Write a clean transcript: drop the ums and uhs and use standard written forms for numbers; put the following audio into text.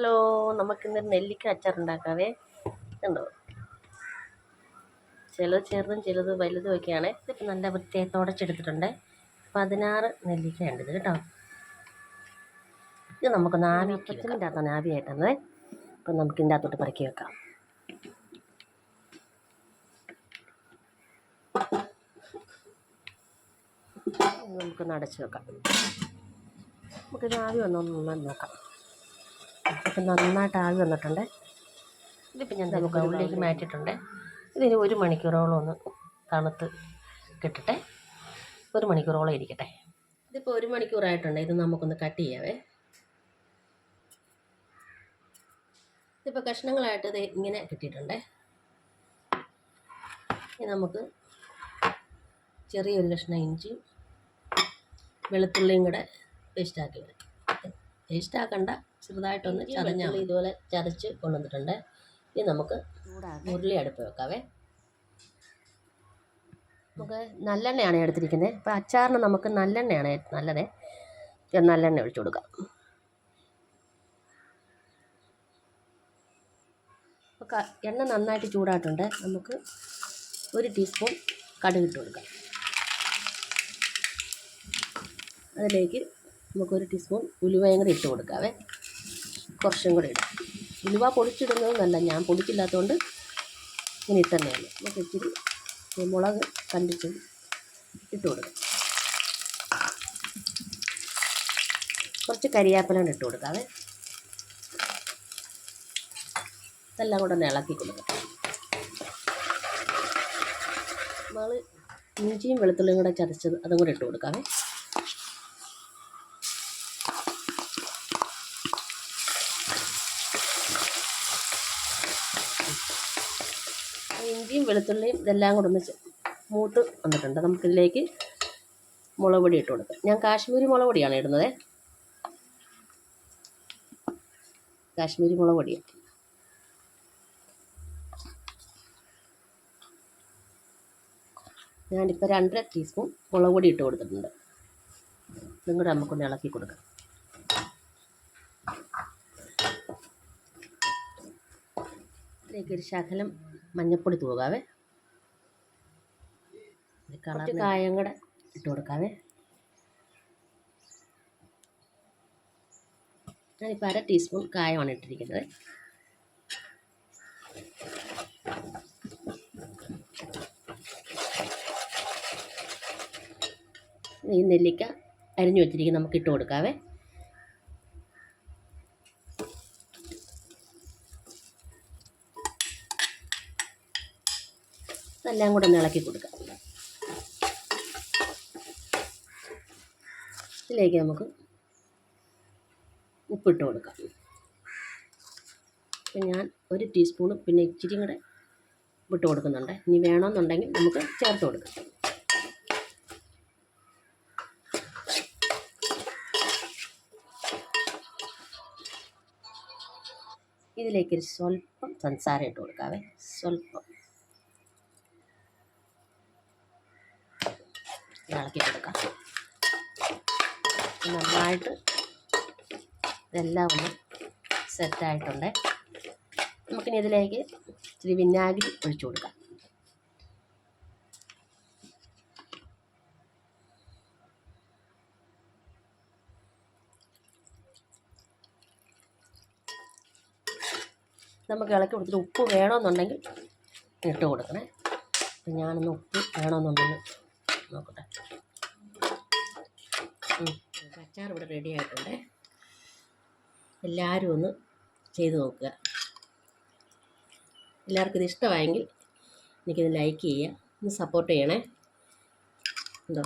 Hello, നമുക്കിന്നൊരു നെല്ലിക്ക അച്ചാറുണ്ടാക്കാവേ. ഉണ്ടോ? ചിലത് ചെറുതും ചിലത് വലുതും ഒക്കെയാണ്. ഇതിപ്പോൾ നല്ല വൃത്തിയായി തുടച്ചെടുത്തിട്ടുണ്ട്. 16 നെല്ലിക്ക ഉണ്ട് ഇത് കേട്ടോ. ഇത് നമുക്കൊന്ന് ആവിക്കത്തിൻ്റെ അകത്താണ് ആവിയായിട്ടത്. അപ്പം നമുക്കിതിൻ്റെ അകത്തോട്ട് പറക്കി വെക്കാം. നമുക്കൊന്ന് അടച്ച് വെക്കാം. നമുക്കിത് ആവി വന്നൊന്ന് നോക്കാം. ഇപ്പം നന്നായിട്ട് ആവി വന്നിട്ടുണ്ട്. ഇതിപ്പോൾ ഞാൻ നമുക്ക് ബൗളിലേക്ക് മാറ്റിയിട്ടുണ്ട്. ഇതിന് 1 മണിക്കൂറോളം ഒന്ന് തണുത്ത് കിട്ടട്ടെ. 1 മണിക്കൂറോളം ഇരിക്കട്ടെ. ഇതിപ്പോൾ 1 മണിക്കൂറായിട്ടുണ്ട്. ഇത് നമുക്കൊന്ന് കട്ട് ചെയ്യാവേ. ഇതിപ്പോൾ കഷ്ണങ്ങളായിട്ട് ഇത് ഇങ്ങനെ കിട്ടിയിട്ടുണ്ട്. ഇനി നമുക്ക് ചെറിയൊരു കഷ്ണം ഇഞ്ചിയും വെളുത്തുള്ളിയും കൂടെ പേസ്റ്റാക്കി വരും. പേസ്റ്റാക്കണ്ട, ചെറുതായിട്ടൊന്ന് ചതഞ്ഞാൽ ഇതുപോലെ ചതച്ച് കൊണ്ടുവന്നിട്ടുണ്ട്. ഇനി നമുക്ക് ഉരുളി അടുപ്പ് വെക്കാവേ. നമുക്ക് നല്ലെണ്ണയാണ് എടുത്തിരിക്കുന്നത്. അപ്പോൾ അച്ചാറിന് നമുക്ക് നല്ലെണ്ണയാണ് നല്ലത്. നല്ലെണ്ണ ഒഴിച്ചു കൊടുക്കാം. അപ്പോൾ എണ്ണ നന്നായിട്ട് ചൂടായിട്ടുണ്ട്. നമുക്ക് 1 ടീസ്പൂൺ കടുക് ഇട്ട് കൊടുക്കാം. അതിലേക്ക് നമുക്ക് 1 ടീസ്പൂൺ ഉലുവയും കൂടി ഇട്ട് കൊടുക്കാവേ. കുറച്ചും കൂടി ഇടാം. ഉലുവ പൊടിച്ചിടുന്നത് നല്ല, ഞാൻ പൊടിച്ചില്ലാത്തതുകൊണ്ട് ഇങ്ങനെ ഇട്ടുതന്നെയാണ്. നമുക്ക് ഇച്ചിരി മുളക് കണ്ടിച്ച് ഇട്ട് കൊടുക്കാം. കുറച്ച് കരിയാപ്പില ഇട്ട് കൊടുക്കാവേ. ഇതെല്ലാം കൂടെ ഒന്ന് ഇളക്കി കൊടുക്കാം. നമ്മൾ ഇഞ്ചിയും വെളുത്തുള്ളിയും കൂടെ ചതച്ചത് അതും കൂടെ ഇട്ട് കൊടുക്കാവേ. ഇഞ്ചിയും വെളുത്തുള്ളിയും ഇതെല്ലാം കൂടെ ഒന്ന് മൂത്ത് വന്നിട്ടുണ്ട്. നമുക്കിതിലേക്ക് മുളക് പൊടി ഇട്ട് കൊടുക്കാം. ഞാൻ കാശ്മീരി മുളക് പൊടിയാണ് ഇടുന്നത്. കാശ്മീരി മുളക് പൊടിയാണ്. ഞാനിപ്പോൾ 2.5 ടീസ്പൂൺ മുളക് പൊടി ഇട്ട് കൊടുത്തിട്ടുണ്ട്. ഇതും കൂടെ നമുക്കൊന്ന് ഇളക്കി കൊടുക്കാം. ഇതിലേക്ക് ഒരു ശകലം മഞ്ഞൾപ്പൊടി തൂകാവേ. കളർ കായം കൂടെ ഇട്ട് കൊടുക്കാവേ. ഞാനിപ്പോൾ 1/2 ടീസ്പൂൺ കായമാണ് ഇട്ടിരിക്കുന്നത്. ഈ നെല്ലിക്ക അരിഞ്ഞു വെച്ചിരിക്കുന്നത് നമുക്ക് ഇട്ട് കൊടുക്കാവേ. എല്ലാം കൂടെ ഒന്ന് ഇളക്കി കൊടുക്കാം. ഇതിലേക്ക് നമുക്ക് ഉപ്പിട്ട് കൊടുക്കാം. അപ്പം ഞാൻ 1 ടീസ്പൂണ് പിന്നെ ഇച്ചിരി കൂടെ ഉപ്പിട്ട് കൊടുക്കുന്നുണ്ട്. ഇനി വേണമെന്നുണ്ടെങ്കിൽ നമുക്ക് ചേർത്ത് കൊടുക്കാം. ഇതിലേക്കൊരു സ്വല്പം പഞ്ചസാര ഇട്ട് കൊടുക്കാവേ. സ്വല്പം ഇളക്കി കൊടുക്കാം. നന്നായിട്ട് ഇതെല്ലാം ഒന്ന് സെറ്റായിട്ടുണ്ട്. നമുക്കിനി ഇതിലേക്ക് ഇച്ചിരി വിനാഗിരി ഒഴിച്ചു കൊടുക്കാം. നമുക്ക് ഇളക്കി കൊടുത്തിട്ട് ഉപ്പ് വേണമെന്നുണ്ടെങ്കിൽ ഇട്ട് കൊടുക്കണേ. അപ്പം ഞാനൊന്ന് ഉപ്പ് വേണമെന്നുണ്ടെങ്കിൽ നോക്കട്ടെ. അച്ചാർ ഇവിടെ റെഡി ആയിട്ടുണ്ട്. എല്ലാവരും ഒന്ന് ചെയ്ത് നോക്കുക. എല്ലാവർക്കും ഇത് ഇഷ്ടമായെങ്കിൽ എനിക്കിത് ലൈക്ക് ചെയ്യുക, ഒന്ന് സപ്പോർട്ട് ചെയ്യണേ. എന്തോ